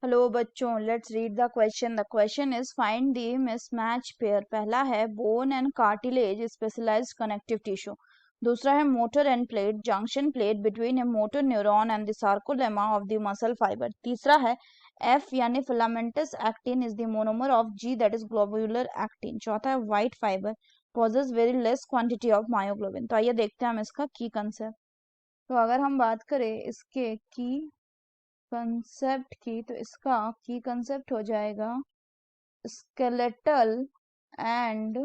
Hello बच्चों, let's read the question. The question is find the mismatch pair. पहला है bone and cartilage specialized connective tissue. दूसरा है motor end plate junction plate between a motor neuron and the sarcolemma of the muscle fibre. तीसरा है F यानी filamentous actin is the monomer of G that is globular actin. चौथा है white fibre possess very less quantity of myoglobin. तो आइए देखते हैं हम इसका की कंसेप्ट. तो अगर हम बात करें इसके की कंसेप्ट की, तो इसका की कंसेप्ट हो जाएगा skeletal and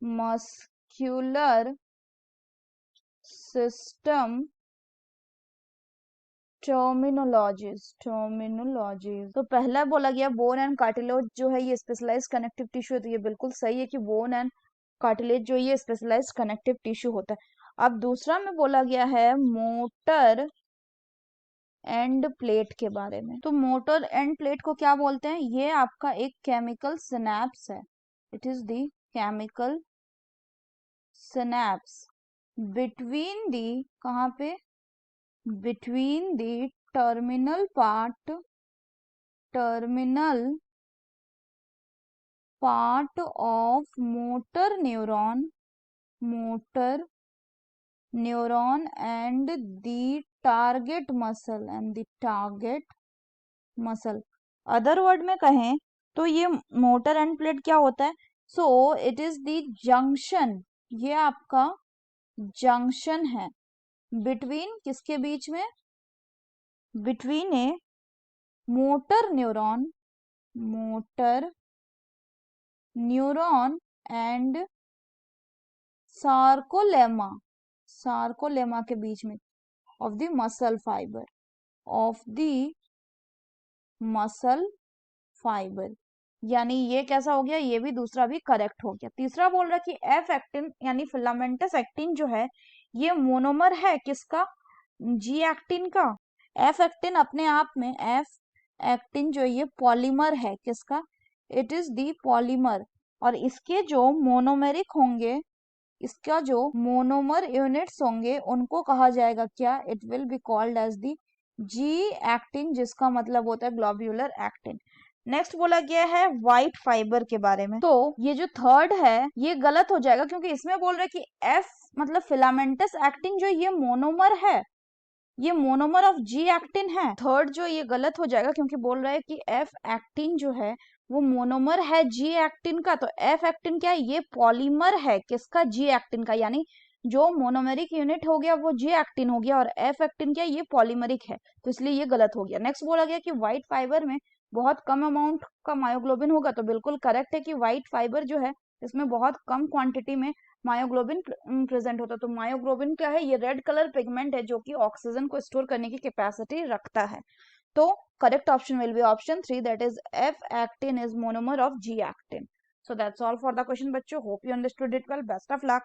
muscular system terminologies. तो पहला बोला गया बोन एंड कार्टिलेज जो है ये स्पेशलाइज कनेक्टिव टिश्यू है. तो ये बिल्कुल सही है कि बोन एंड कार्टिलेज जो ये स्पेशलाइज कनेक्टिव टिश्यू होता है. अब दूसरा में बोला गया है मोटर एंड प्लेट के बारे में. तो मोटर एंड प्लेट को क्या बोलते हैं? ये आपका एक केमिकल सिनेप्स है. It is the chemical synapse between the, कहाँ पे? Between the terminal part of motor neuron and the target muscle. Other word में कहें तो ये मोटर एंड प्लेट क्या होता है? So it is the junction. ये आपका जंक्शन है बिटवीन, किसके बीच में? Between a motor neuron and sarcolemma के बीच में ऑफ द मसल फाइबर. यानी ये कैसा हो गया? ये भी दूसरा भी करेक्ट हो गया. तीसरा बोल रहा कि एफ एक्टिन यानी फिलामेंटस एक्टिन जो है ये मोनोमर है किसका? जी एक्टिन का. एफ एक्टिन अपने आप में, एफ एक्टिन जो ये पॉलीमर है किसका? It is the polymer. और इसके जो मोनोमेरिक होंगे, इसका जो मोनोमर यूनिट्स होंगे उनको कहा जाएगा क्या? It will be called as the G actin, जिसका मतलब होता है ग्लोब्यूलर एक्टिन. नेक्स्ट बोला गया है व्हाइट फाइबर के बारे में. तो ये जो थर्ड है ये गलत हो जाएगा क्योंकि इसमें बोल रहे हैं कि एफ मतलब फिलामेंटस एक्टिन जो ये मोनोमर है, ये मोनोमर ऑफ जी एक्टिन है. थर्ड जो ये गलत हो जाएगा क्योंकि बोल रहा है कि एफ एक्टिन जो है वो मोनोमर है जी एक्टिन का. तो एफ एक्टिन क्या है? ये पॉलीमर है किसका? जी एक्टिन का. यानी जो मोनोमेरिक यूनिट हो गया वो जी एक्टिन हो गया और एफ एक्टिन क्या है? ये पॉलीमरिक है. तो इसलिए ये गलत हो गया. नेक्स्ट बोला गया कि व्हाइट फाइबर में बहुत कम अमाउंट का मायोग्लोबिन होगा. तो बिल्कुल करेक्ट है कि व्हाइट फाइबर जो है इसमें बहुत कम क्वांटिटी में मायोग्लोबिन प्रेजेंट होता है. तो मायोग्लोबिन क्या है? ये रेड कलर पिगमेंट है जो कि ऑक्सीजन को स्टोर करने की कैपेसिटी रखता है. तो correct option will be option 3 that is F actin is monomer of G actin. So that's all for the question बच्चों. Hope you understood it well. Best of luck.